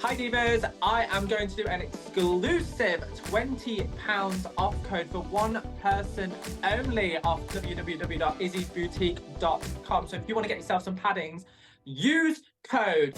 Hi Divas, I am going to do an exclusive £20 off code for one person only off www.izzyboutique.com. So if you want to get yourself some paddings, use code.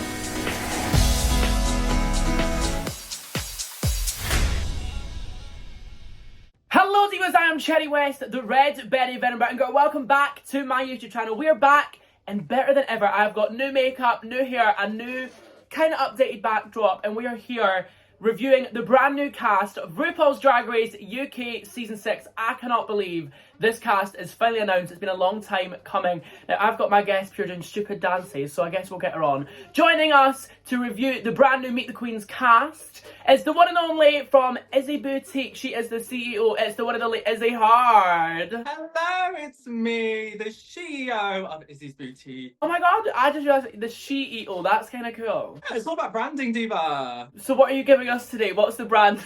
Hello Divas, I am Cherry West, the Red Berry Venom Girl. Welcome back to my YouTube channel. We are back and better than ever. I've got new makeup, new hair, a new kind of updated backdrop, and we are here reviewing the brand new cast of RuPaul's Drag Race UK Season 6. I cannot believe this cast is finally announced. It's been a long time coming. Now, I've got my guest here doing stupid dances, so I guess we'll get her on. Joining us to review the brand new Meet the Queens cast is the one and only from Izzy Boutique. She is the CEO. It's the one and only Izzy Hard. Hello, it's me, the CEO of Izzy's Boutique. Oh my god, I just realised the CEO. That's kind of cool. Yeah, it's all about branding, Diva. So what are you giving us today? What's the brand?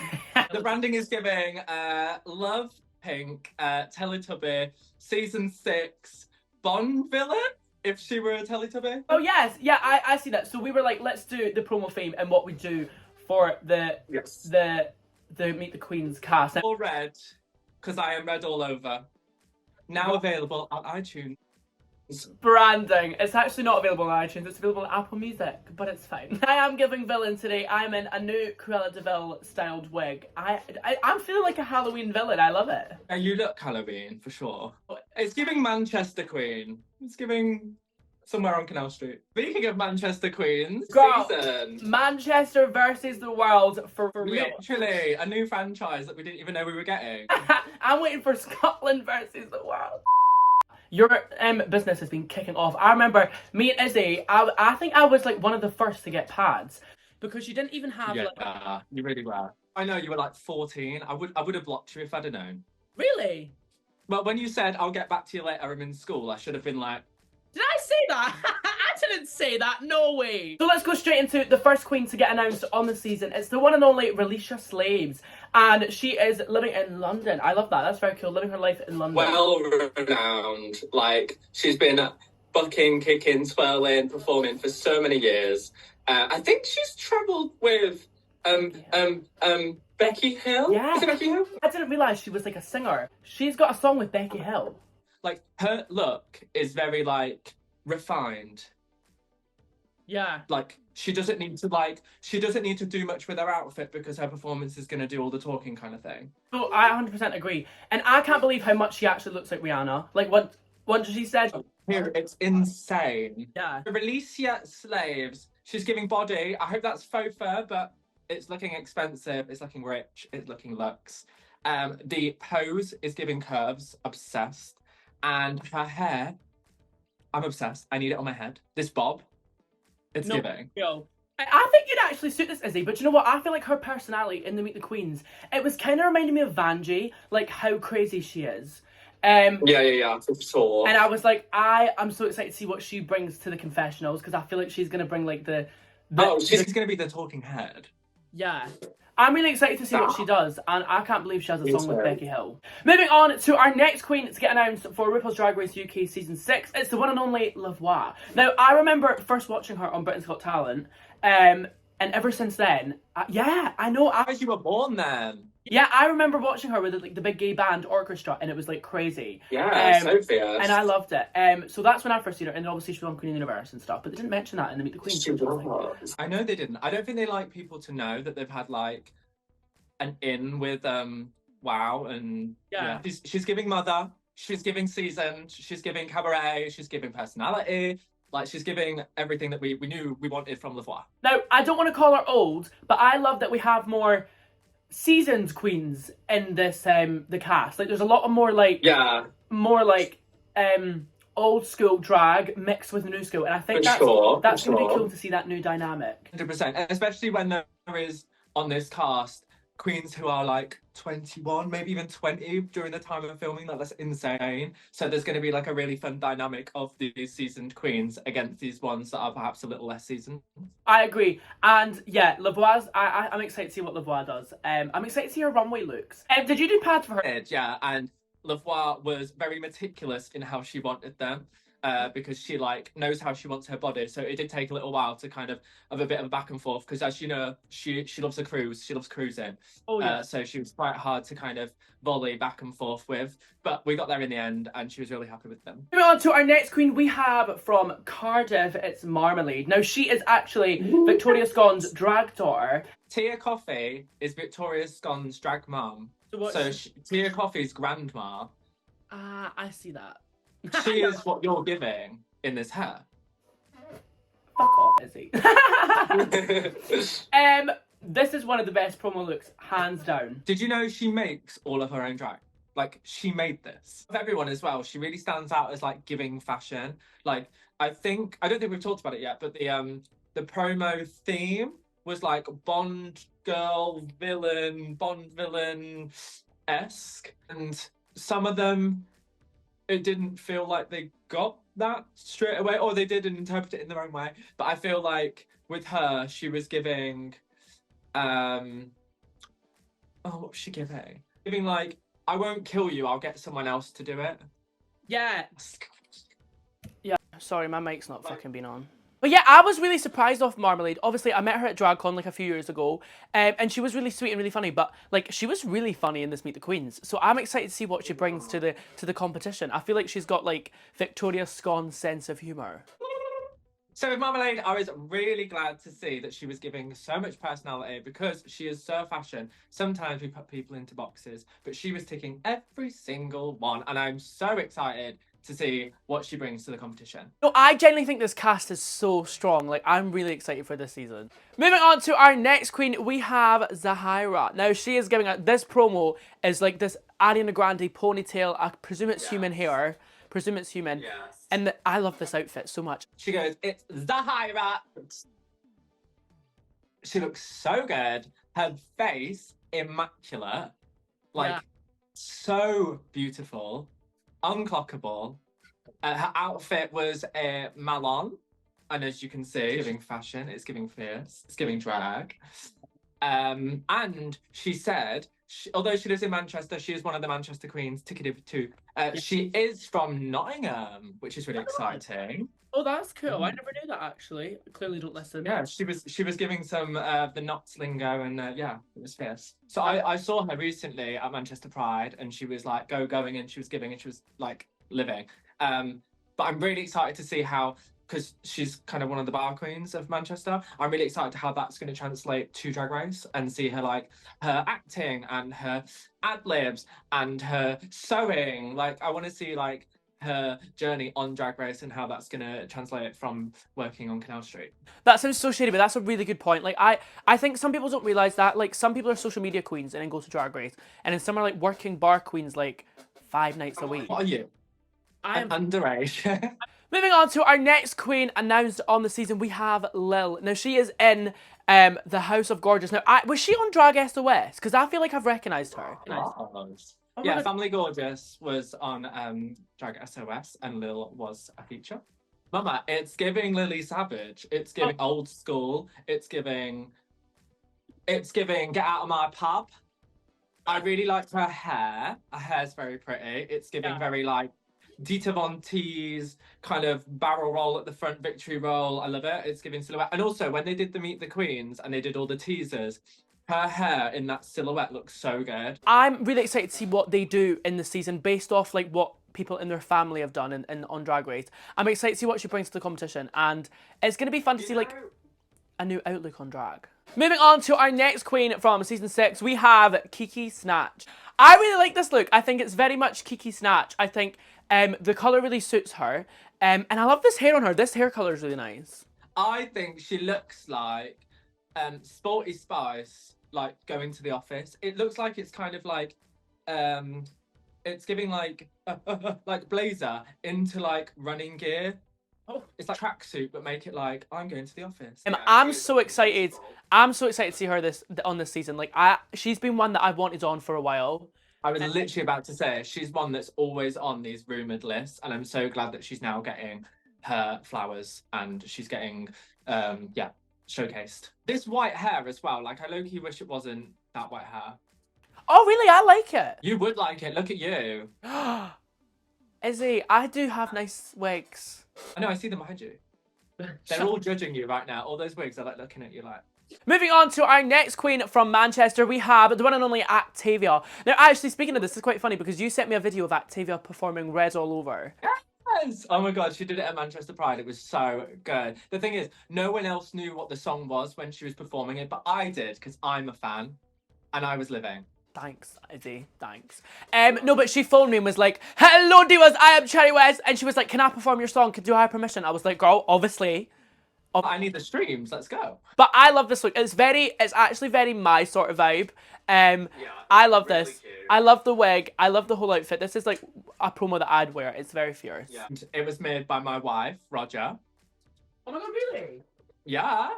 The branding is giving Love Pink, Teletubby, Season 6, Bond villain, if she were a Teletubby. Oh yes, yeah, I see that. So we were like, let's do the promo theme and what we do for the Meet the Queens cast. All red, because I am red all over. Now available on iTunes. Branding. It's actually not available on iTunes, it's available on Apple Music, but it's fine. I am giving villain today. I'm in a new Cruella de Vil styled wig. I'm feeling like a Halloween villain. I love it. You look Halloween, for sure. It's giving Manchester Queen. It's giving somewhere on Canal Street. Speaking of Manchester Queens, Girl, season. Manchester versus the world for real. Literally, a new franchise that we didn't even know we were getting. I'm waiting for Scotland versus the world. Your business has been kicking off. I remember me and Izzy, I think I was like one of the first to get pads because you didn't even have Yeah, you really were. I know you were like 14. I would have blocked you if I'd have known. Really? Well, when you said I'll get back to you later, I'm in school, I should have been like, did I say that? I didn't say that, no way. So let's go straight into the first queen to get announced on the season. It's the one and only Roxy Slaves, and she is living in London. I love that, that's very cool, living her life in London. Well renowned, like she's been bucking, kicking, twirling, performing for so many years. I think she's travelled with Becky Hill. Yeah. Is it Becky Hill? I didn't realise she was like a singer. She's got a song with Becky Hill. Like, her look is very, like, refined. Yeah. Like, she doesn't need to do much with her outfit because her performance is going to do all the talking kind of thing. So I 100% agree. And I can't believe how much she actually looks like Rihanna. Like, once she said... Here, it's insane. Yeah. Roxy Slaves, she's giving body. I hope that's faux fur, but it's looking expensive. It's looking rich. It's looking luxe. The pose is giving curves. Obsessed. And her hair, I'm obsessed. I need it on my head. This bob, it's giving. Yo. I think you'd actually suit this, Izzy, but you know what? I feel like her personality in the Meet the Queens, it was kind of reminding me of Vanjie, like how crazy she is. Yeah, for sure. And I was like, I'm so excited to see what she brings to the confessionals because I feel like she's going to bring like she's going to be the talking head. Yeah. I'm really excited to see what she does, and I can't believe she has a song with Becky Hill. Moving on to our next queen to get announced for RuPaul's Drag Race UK Season 6. It's the one and only Lavo. Now, I remember first watching her on Britain's Got Talent, and ever since then, I know. You were born then. Yeah, I remember watching her with like the big gay band orchestra, and it was like crazy. Yeah, so fierce. And I loved it. So that's when I first seen her, and obviously she was on Queen of the Universe and stuff, but they didn't mention that in the Meet the Queens. I know they didn't. I don't think they like people to know that they've had like an in with WoW and yeah. She's giving mother, she's giving seasoned, she's giving cabaret, she's giving personality. Like, she's giving everything that we knew we wanted from Lavo. Now, I don't want to call her old, but I love that we have more seasoned queens in this the cast. Like, there's a lot of more like old school drag mixed with new school, and I think that's going to be cool to see that new dynamic. 100%, especially when there is on this cast queens who are like 21, maybe even 20 during the time of filming. Like, that's insane. So there's going to be like a really fun dynamic of these seasoned queens against these ones that are perhaps a little less seasoned. I agree. And yeah, Lavoie's, I'm excited to see what Lavoie does. I'm excited to see her runway looks. Did you do pads for her? Yeah, and Lavoie was very meticulous in how she wanted them. because she like knows how she wants her body. So it did take a little while to kind of a bit of a back and forth because, as you know, she loves a cruise. She loves cruising. Oh yeah. So she was quite hard to kind of volley back and forth with, but we got there in the end, and she was really happy with them. Moving on to our next queen, we have from Cardiff, it's Marmalade. Now, she is actually Victoria Scone's drag daughter. Tia Coffee is Victoria Scone's drag mum. So Tia Coffee's grandma. Ah, I see that. She is what you're giving in this hair. Fuck off, Izzy. This is one of the best promo looks, hands down. Did you know she makes all of her own drag? Like, she made this. Of everyone as well, she really stands out as like giving fashion. Like, I don't think we've talked about it yet, but the promo theme was like Bond villain-esque. And some of them, it didn't feel like they got that straight away, or they did and interpret it in their own way. But I feel like with her, she was giving what was she giving? Giving like, I won't kill you, I'll get someone else to do it. Yeah. Yeah, sorry, my mic's not fucking been on. But yeah, I was really surprised off Marmalade. Obviously, I met her at DragCon like a few years ago, and she was really sweet and really funny. But like, she was really funny in this Meet the Queens. So I'm excited to see what she brings to the competition. I feel like she's got like Victoria Scone's sense of humour. So with Marmalade, I was really glad to see that she was giving so much personality because she is so fashion. Sometimes we put people into boxes, but she was ticking every single one, and I'm so excited to see what she brings to the competition. No, I genuinely think this cast is so strong. Like, I'm really excited for this season. Moving on to our next queen, we have Zahira. Now, she is giving this promo is like this Ariana Grande ponytail. I presume it's human hair. Presume it's human. Yes. And I love this outfit so much. She goes, it's Zahira. She looks so good. Her face, immaculate. Like, so beautiful. Unclockable. Her outfit was a Malon. And as you can see, it's giving fashion, it's giving fierce, it's giving drag. And she said, although she lives in Manchester, she is one of the Manchester Queens, ticketed too. She is from Nottingham, which is really exciting. Oh, that's cool. I never knew that, actually. I clearly don't listen. Yeah, she was giving some the Knots lingo, and yeah, it was fierce. So I saw her recently at Manchester Pride, and she was like going, and she was giving, and she was like living. But I'm really excited to see how, because she's kind of one of the bar queens of Manchester, I'm really excited to how that's going to translate to Drag Race and see her like her acting and her ad libs and her sewing. Like, I want to see like her journey on Drag Race and how that's going to translate from working on Canal Street. That sounds so shady, but that's a really good point. Like, I think some people don't realise that. Like, some people are social media queens and then go to Drag Race, and then some are like working bar queens like 5 nights a week. What are you? I'm underage. Moving on to our next queen announced on the season, we have Lil. Now, she is in the House of Gorgeous. Now, was she on Drag SOS? Because I feel like I've recognised her. Yeah, Family Gorgeous was on Drag SOS, and Lil was a feature. Mama, it's giving Lily Savage. It's giving old school. It's giving get out of my pub. I really liked her hair. Her hair's very pretty. It's giving very like Dita Von Teese kind of barrel roll at the front, victory roll. I love it. It's giving silhouette. And also, when they did the Meet the Queens and they did all the teasers, her hair in that silhouette looks so good. I'm really excited to see what they do in the season based off like what people in their family have done and on Drag Race. I'm excited to see what she brings to the competition, and it's going to be fun to see like a new outlook on drag. Moving on to our next queen from season 6, we have Kiki Snatch. I really like this look. I think it's very much Kiki Snatch. I think the colour really suits her. And I love this hair on her. This hair colour is really nice. I think she looks like Sporty Spice, like going to the office. It looks like it's kind of like, it's giving like blazer into like running gear. Oh, it's like tracksuit, but make it like I'm going to the office. I'm so excited. I'm so excited to see her on this season. Like she's been one that I've wanted on for a while. I was literally about to say she's one that's always on these rumoured lists, and I'm so glad that she's now getting her flowers and she's getting showcased. This white hair as well. Like I low-key wish it wasn't that white hair. Oh really? I like it. You would like it. Look at you. Izzy, I do have nice wigs. I know, I see them behind you. They're all judging you right now. All those wigs are like looking at you like. Moving on to our next queen from Manchester, we have the one and only Actavia. Now, actually, speaking of this, it's quite funny because you sent me a video of Actavia performing Red All Over. Yes! Oh my god, she did it at Manchester Pride. It was so good. The thing is, no one else knew what the song was when she was performing it, but I did because I'm a fan and I was living. Thanks, Izzy. Thanks. No, but she phoned me and was like, "Hello, divas. I am Cherry West," and she was like, "Can I perform your song? Do I have permission?" I was like, "Girl, obviously." I need the streams. Let's go. But I love this look. It's actually very my sort of vibe. I love really this. Cute. I love the wig. I love the whole outfit. This is like a promo that I'd wear. It's very fierce. Yeah. It was made by my wife, Roger. Oh my god, really? Yeah.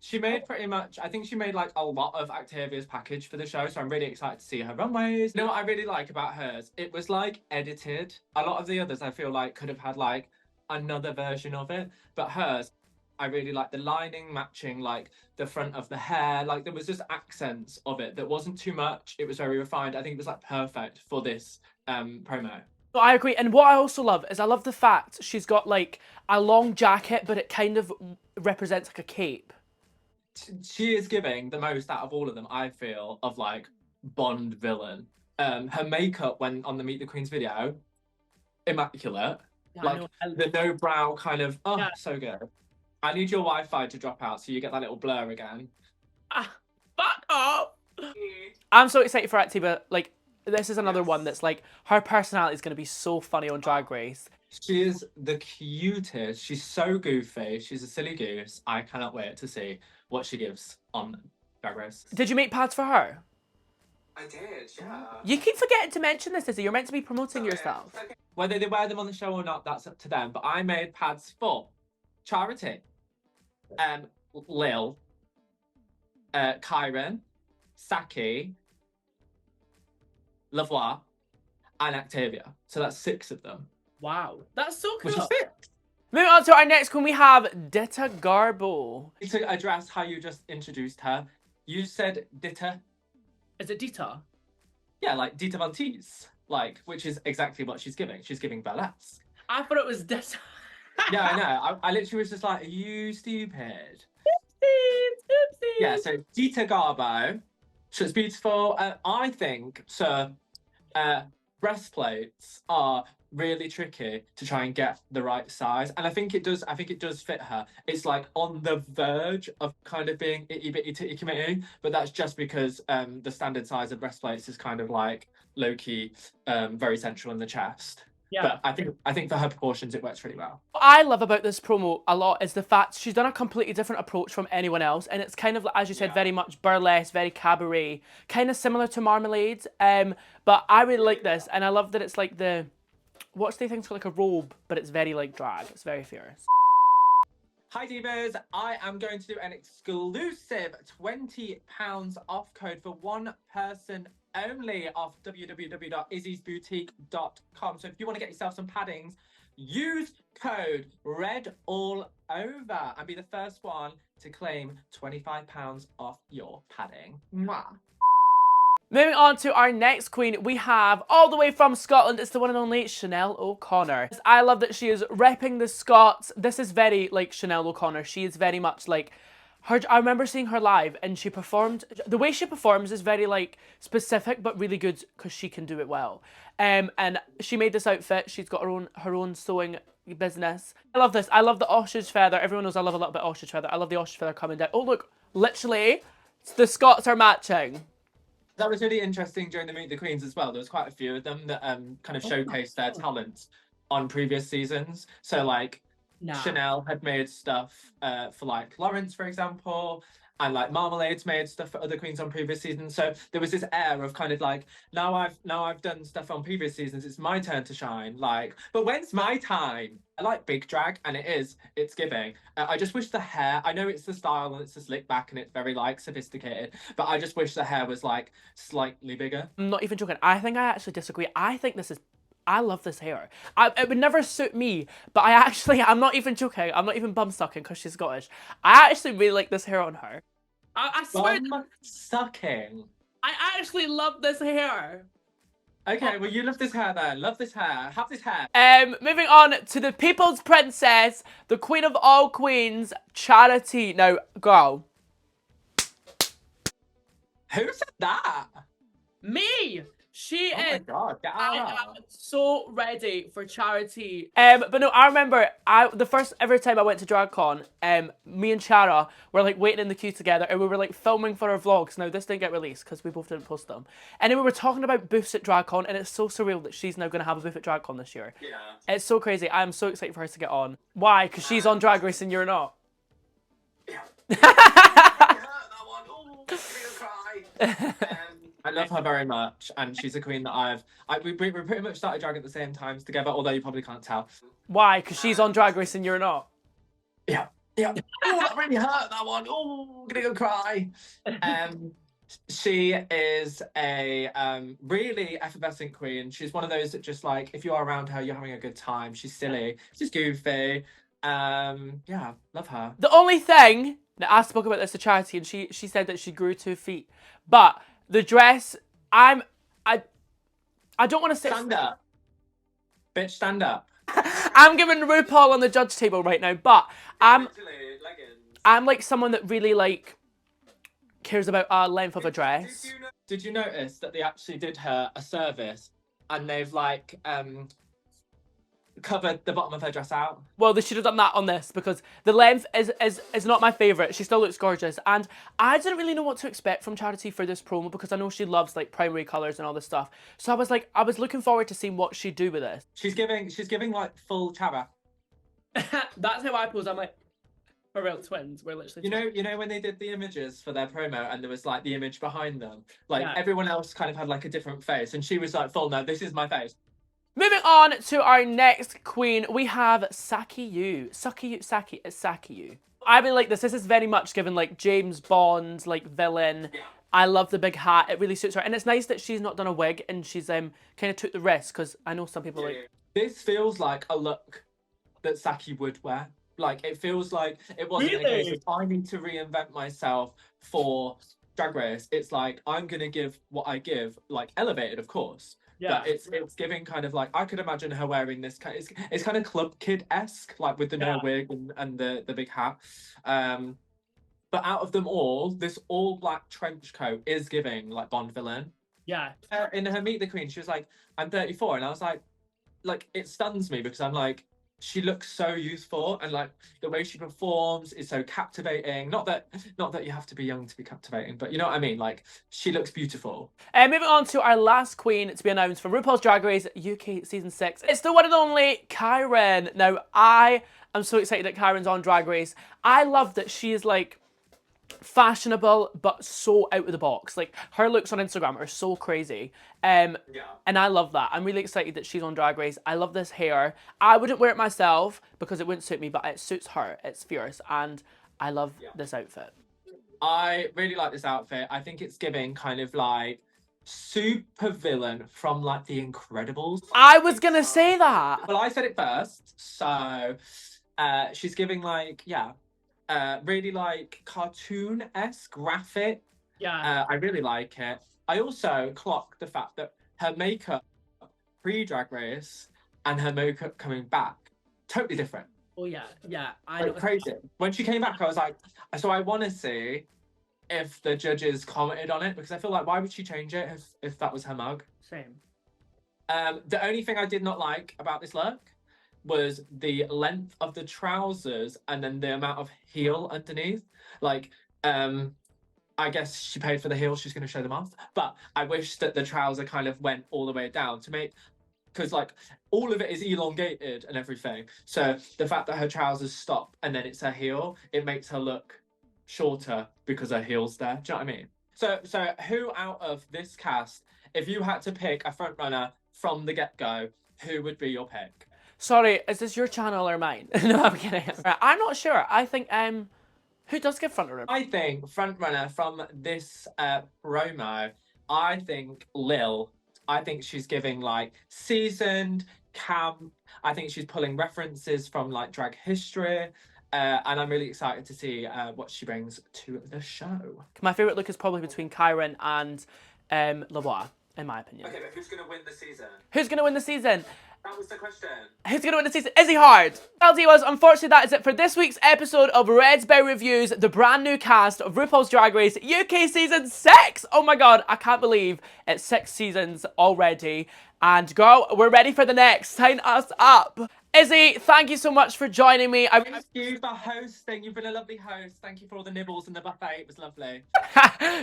She made pretty much, I think she made like a lot of Actavia's package for the show, so I'm really excited to see her runways. You know what I really like about hers? It was like edited. A lot of the others I feel like could have had like another version of it, but hers, I really like the lining matching like the front of the hair. Like there was just accents of it that wasn't too much. It was very refined. I think it was like perfect for this promo. I agree. And what I also love is I love the fact she's got like a long jacket, but it kind of represents like a cape. She is giving the most out of all of them, I feel, of like Bond villain. Her makeup when on the Meet the Queens video, immaculate. Yeah, like the no brow kind of, oh, yeah. So good. I need your Wi-Fi to drop out so you get that little blur again. Fuck off! I'm so excited for Activa. Like, this is another one that's like, her personality is going to be so funny on Drag Race. She is the cutest. She's so goofy. She's a silly goose. I cannot wait to see what she gives on Drag Race. Did you make pads for her? I did, yeah. You keep forgetting to mention this, Izzy. You're meant to be promoting yourself. Okay. Whether they wear them on the show or not, that's up to them. But I made pads for Charity, Lil, Kirn, Saki, Lavo, and Actavia. So that's 6 of them. Wow, that's so cool. Which is 6. Moving on to our next queen, we have Daa Garble. To address how you just introduced her, you said Ditta. Is it Dita? Yeah, like Dita Von Teese, like, which is exactly what she's giving. She's giving burlesque. I thought it was Ditta. Yeah, I know. I literally was just like, are you stupid? Oopsies. Yeah, so Daa Garble, she's beautiful. I think, so, breastplates are really tricky to try and get the right size, and I think it does fit her. It's like on the verge of kind of being itty bitty titty committy, but that's just because the standard size of breastplates is kind of like low-key very central in the chest. Yeah. But I think for her proportions it works really well. What I love about this promo a lot is the fact she's done a completely different approach from anyone else, and it's kind of, as you said, very much burlesque, very cabaret, kind of similar to Marmalade. But I really like this, and I love that it's like the, what's the thing called, like a robe, but it's very like drag. It's very fierce. Hi divas, I am going to do an exclusive £20 off code for one person only off www.izzysboutique.com. So if you want to get yourself some paddings, use code REDALLOVER and be the first one to claim £25 off your padding. Mwah. Moving on to our next queen, we have, all the way from Scotland, it's the one and only Cheel O Conor. I love that she is repping the Scots. This is very like Cheel O Conor. She is very much like her. I remember seeing her live and she performed, the way she performs is very like specific but really good because she can do it well. And she made this outfit. She's got her own sewing business. I love this. I love the ostrich feather. Everyone knows I love a little bit of ostrich feather. I love the ostrich feather coming down. Oh look, literally, the Scots are matching. That was really interesting during the Meet the Queens as well. There was quite a few of them that kind of showcased their talent on previous seasons. So like Chanel had made stuff for like Lawrence, for example, and like Marmalade's made stuff for other queens on previous seasons. So there was this air of kind of like, now I've done stuff on previous seasons, it's my turn to shine. Like, but when's my time? I like big drag, and it's giving. I just wish the hair, I know it's the style and it's the slick back and it's very like sophisticated, but I just wish the hair was like slightly bigger. I'm not even joking. I think I actually disagree. I think this is, I love this hair. It would never suit me, but I'm not even joking. I'm not even bum sucking because she's Scottish. I actually really like this hair on her. I swear. Bum sucking. I actually love this hair. Okay, well, you love this hair then. Love this hair. Have this hair. Moving on to the people's princess, the queen of all queens, Charity. Now, girl. Who said that? Me! She Oh is. my God, get I out. am so ready for Charity. But no, I remember the first ever time I went to DragCon, me and Chara were like waiting in the queue together and we were like filming for our vlogs. Now this didn't get released because we both didn't post them. And then we were talking about booths at DragCon and it's so surreal that she's now going to have a booth at DragCon this year. Yeah. It's so crazy. I'm so excited for her to get on. Why? Because she's on Drag Race and you're not. Yeah. That one. Ooh, cry. I love her very much, and she's a queen that we pretty much started drag at the same times together, although you probably can't tell. Why? Because she's on Drag Race and you're not. Yeah, yeah. Oh, that really hurt, that one. Oh, gonna go cry. She is a really effervescent queen. She's one of those that just like, if you're around her, you're having a good time. She's silly. She's goofy. Yeah, love her. The only thing that I spoke about this to Charity, and she said that she grew 2 feet, but the dress, I don't want to say. Stand up, bitch. Stand up. I'm giving Rupaul on the judge table right now, but I'm like someone that really like cares about length of a dress. Did you notice that they actually did her a service and they've like covered the bottom of her dress out? Well, they should have done that on this because the length is not my favourite. She still looks gorgeous. And I didn't really know what to expect from Charity for this promo because I know she loves like primary colours and all this stuff. So I was looking forward to seeing what she'd do with this. She's giving like full Chara. That's how I pose. I'm like, for real twins. We're literally you know when they did the images for their promo and there was like the image behind them? Like everyone else kind of had like a different face and she was like, full no, this is my face. Moving on to our next queen, we have Saki Yu. Saki Yu. I really like this. This is very much given like James Bond, like villain. Yeah. I love the big hat. It really suits her. And it's nice that she's not done a wig and she's kind of took the risk because I know some people like... This feels like a look that Saki would wear. Like, it feels like it wasn't a case of I need to reinvent myself for Drag Race. It's like, I'm going to give what I give, like elevated, of course. Yeah. But it's giving kind of like, I could imagine her wearing this kind of, it's kind of club kid-esque, like with the no wig and the big hat. But out of them all, this all black trench coat is giving like Bond villain. Yeah. In her Meet the Queen, she was like, I'm 34. And I was like, it stuns me because I'm like, she looks so youthful and like the way she performs is so captivating. Not that you have to be young to be captivating, but you know what I mean? Like, she looks beautiful. Moving on to our last queen to be announced for RuPaul's Drag Race UK Season 6. It's the one and only kirn. Now, I am so excited that Kyron's on Drag Race. I love that she is like fashionable but so out of the box. Like, her looks on Instagram are so crazy, and I love that. I'm really excited that she's on Drag Race. I love this hair. I wouldn't wear it myself because it wouldn't suit me, but it suits her. It's fierce and I love this outfit. I really like this outfit. I think it's giving kind of like super villain from like The Incredibles. I was gonna say that. Well, I said it first. So she's giving like really like cartoon-esque graphic. Yeah. I really like it. I also clocked the fact that her makeup pre-Drag Race and her makeup coming back, totally different. Oh yeah, I know. Crazy. When she came back, I was like, so I want to see if the judges commented on it because I feel like why would she change it if that was her mug? Same. The only thing I did not like about this look was the length of the trousers and then the amount of heel underneath. Like, I guess she paid for the heels, she's going to show them off. But I wish that the trouser kind of went all the way down to make, because like all of it is elongated and everything. So the fact that her trousers stop and then it's her heel, it makes her look shorter because her heel's there. Do you know what I mean? So who out of this cast, if you had to pick a front runner from the get-go, who would be your pick? Sorry, is this your channel or mine? No, I'm kidding. I'm not sure. I think, who does get frontrunner? I think frontrunner from this promo, I think Lil. I think she's giving like seasoned, camp. I think she's pulling references from like drag history. And I'm really excited to see what she brings to the show. My favourite look is probably between kirn and Lavo. in my opinion. Okay, but who's going to win the season? Who's going to win the season? That was the question. Who's going to win the season? Izzy Hard. Well, divas, unfortunately, that is it for this week's episode of Red's Berry Reviews, the brand new cast of RuPaul's Drag Race UK Season 6. Oh my god, I can't believe it's 6 seasons already. And girl, we're ready for the next. Sign us up. Izzy, thank you so much for joining me. Thank you for hosting. You've been a lovely host. Thank you for all the nibbles and the buffet. It was lovely.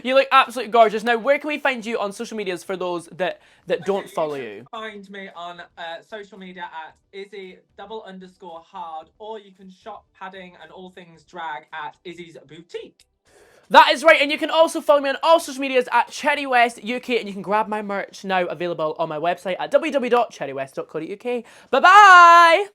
You look absolutely gorgeous. Now, where can we find you on social medias for those that don't follow you? Find me on social media at Izzy_hard, or you can shop padding and all things drag at Izzy's Bootyque. That is right, and you can also follow me on all social medias at Cherry West UK, and you can grab my merch now available on my website at www.cherrywest.co.uk. Bye-bye!